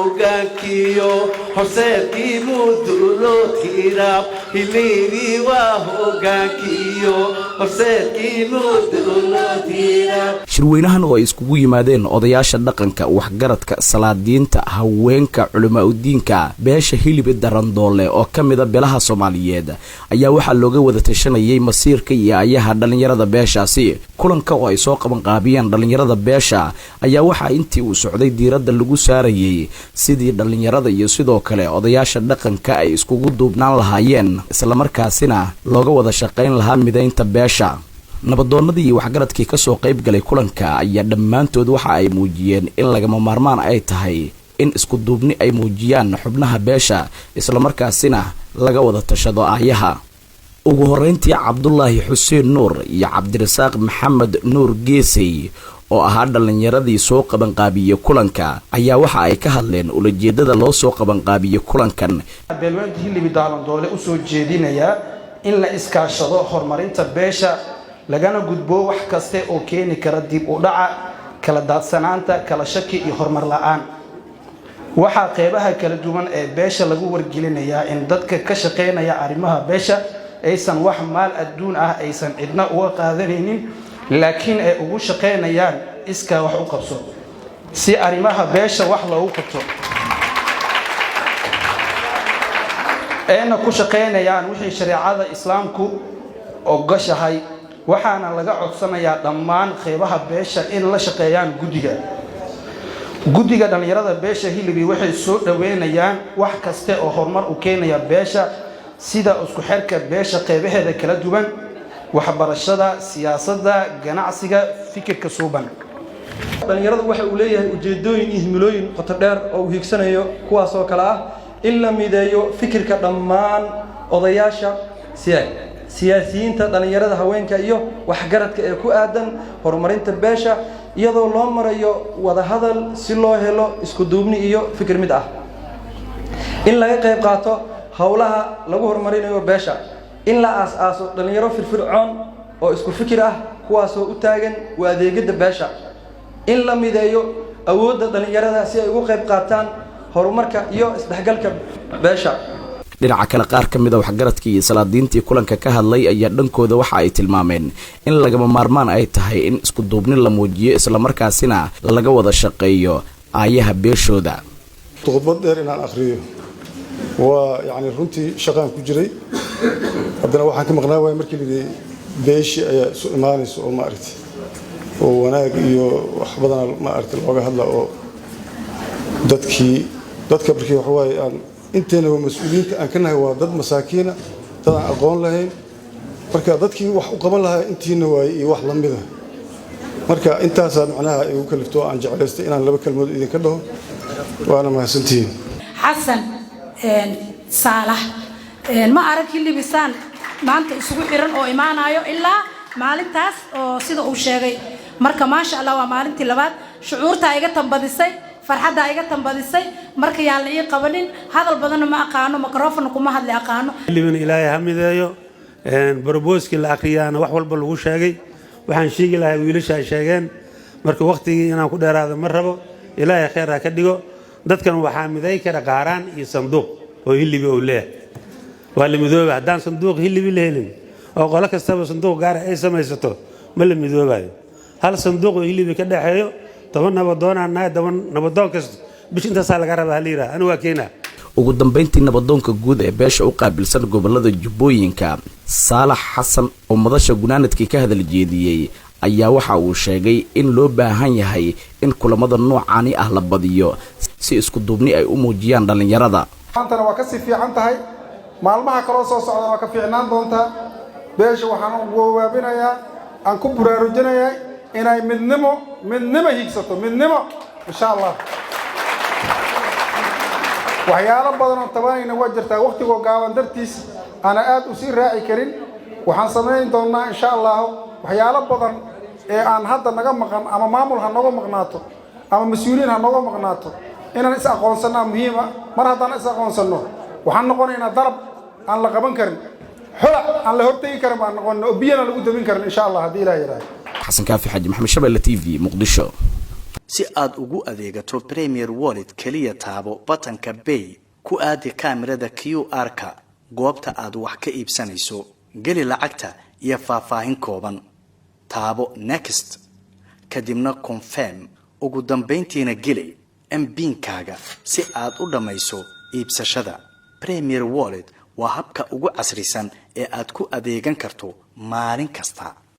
Wahogakiyo Hoseki mudulo tirap Hiliri wahogakiyo Hoseki mudulo tirap shirweynahan oo ay iskugu yimaadeen odayaasha dhaqanka waxgaradka salaadiinta haweenka culimo u diinka beesha hilib darandoole oo kamida beelaha Soomaaliyeed ayaa waxa looga wada tashanayay masiirka iyo ayaha dhalinyarada beeshaasi kulanka oo ay soo qaban qaabiyeen dhalinyarada beesha ayaa waxa intii uu socday diiradda lagu saarayay sidii dhalinyarada iyo sidoo kale odayaasha dhaqanka ay iskugu duubnaan lahaayeen isla markaasina looga wada shaqeyn lahaa mideynta beesha nabadoonnadii iyo waxgaradkii ka soo qayb galay kulanka ayaa dhammaantood waxa ay muujiyeen in lagama maarmaan ay tahay in isku duubni ay muujiyaan xubnaha beesha isla markaasina laga wada tashado ayaha ugu horeyntii Cabdullaahi Xuseen Nuur iyo Cabdirasaaq Maxamed Nuur Geesay oo ahaa dhalinyaradii soo qaban qaabiyay kulanka ayaa waxa ay ka hadleen ulajeedada loo soo qaban qaabiyay kulankan beelweynta hilib darandoole u soo jeedinaya in la iskaashado horumarinta beesha lagana gudbo wax kaste oo keeni kara dib u dhaca kala daadsanaanta kala shaki iyo horumar la'aan waxa qeybaha kala duwan ee beesha lagu wargelinayaa in dadka ka shaqeynaya arrimaha beesha aysan wax maal adduun ah aysan cidna uga qaadanaynin laakiin ay ugu shaqeynayaan iska wax u qabso si arrimaha beesha wax loogu qabto ayna ku shaqeynayaan wixii shariicada islaamku ogashahay waxaana laga codsanayaa dhammaan qeybaha beesha in la shaqeeyaan guddiga dhalinyarada beesha hilibi waxay soo dhaweynayaan wax kaste oo horumar u keenaya beesha sida isku xirka beesha qeybaheeda kala duwan waxbarashada siyaasadda ganacsiga fikirka suuban dhalinyaradu waxa uu leeyahay ujeedooyin iyo himilooyin qoto dheer oo uu higsanayo kuwaas oo kala ah in la mideeyo fikirka dhammaan odayaasha siyaasiyiinta dhalinyarada haweenka iyo waxgaradka ee ku aadan horumarinta beesha iyadoo loo marayo wada hadal si loo helo isku duubni iyo fikir mid ah in laga qayb qaato hawlaha lagu horumarinayo beesha in la aas-aaso dhalinyaro firfircoon oo isku fikir ah kuwaas oo u taagan u adeegida beesha in la mideeyo awoodda dhalinyarada si ay ugu qayb qaataan horumarka iyo isdhexgalka beesha dhinaca kale qaar kamid ah waxgaradkii iyo salaadiintii kulanka ka hadlay ayaa dhankooda waxa ay tilmaameen in lagama maarmaan ay tahay in isku duubni la muujiyo isla markaasina laga wada shaqeeyo ayaha beeshooda khudbad dheer inaan akhriyo waa yani runtii shaqaan ku jiray haddana waxaan ka maqnaa waay markii lidii beeshi ayaa isu imaanayso oo maaragtay oo wanaag iyo wax badan maaragtay looga hadla oo dadka markii wax waay aan inteena mas'uuliyiinta aan ka nahay waa dad masaakiina dad aan aqoon lahayn marka dadkii wax u qaban lahaa intiina waay iyo wax la mid ah marka intaasaa macnaha igu kalifto aan jeclaystay inaan laba kalmood idinka dhaho waana mahadsantihiin xasan saalax ma arag hilibisaan maanta isugu xiran oo imaanayo ilaa maalintaas oo sida uu sheegay marka maasha Allah waa maalintii labaad shucuurta iga tambadisay farxadda iga tambadisay marka yaan la ii qabanin hadal badan ma aqaano microphone kuma hadli aqaano hilibin ilaahay hamideeyo barboski la aqriyana wax walba lagu sheegay waxaan sheegi lahaa wiilasha ay sheegeen marka waqtigii inaan ku dheeraado ma rabo ilaahay khayr ha ka dhigo dadkan waxaa miday kara qaaraan iyo sanduuq oo hilibi oo leeyahay waa la midooba haddaan sanduuq hilibi la helin oo qolo kastaba sanduuq gaar ay samaysato ma la midoobayo hal sanduuq oo hilibi ka dhaxeeyo 10 nabadoonaan nahay 10 nabadoon kasta bish intaas laga rabaa haliira anu waa keena ugu dambeyntii nabadoonka guud ee beesha u qaabilsan gobolada Jubbooyinka Saalax Xasan oo madasha gunaanadkii ka hadal jeediyay ayaa waxa uu sheegay in loo baahan yahay in kulamada noocaani ah la badiyo si isku duubni ay u muujiyaan dhalinyarada maantana waa ka si fiican tahay maalmaha kala soo socda waa ka fiicnaan doonta beesha waxaan ugu waabinayaa aan ku buraarujinayaa inay midnimo higsato midnimo insha Allah waxyaalo badan oo tabanayna waa jirtaa waqtiga gaaban dartiis ana aad u sii raaci karin waxaan sameyn doonaa insha Allah waxyaalo badan ee aan hadda naga maqan ama maamul ha naga maqnaato ama mas'uuliyiin ha naga maqnaato inaan is aqoonsanaa muhiim ah mar haddaan is aqoonsano waxaan noqonaynaa darab aan la qaban karin xulac aan la hortagi karin baan noqonno oo biyana lagu dabin karin insha Allah haddii Ilaahay yiraahdo xasan kaafi xaji maxamed shabelle TV muqdisho si aad ugu adeegato Premier Wallet kaliya taabo batanka Pay ku aadi kaamirada QR-ka goobta aad wax ka iibsanayso gali lacagta iyo faahfaahin kooban taabo Next kadibna Confirm ugu dambeyntiina gali MPin-kaaga si aad u dhamayso iibsashada Premier Wallet waa habka ugu casrisan ee aad ku adeegan karto maalin kasta.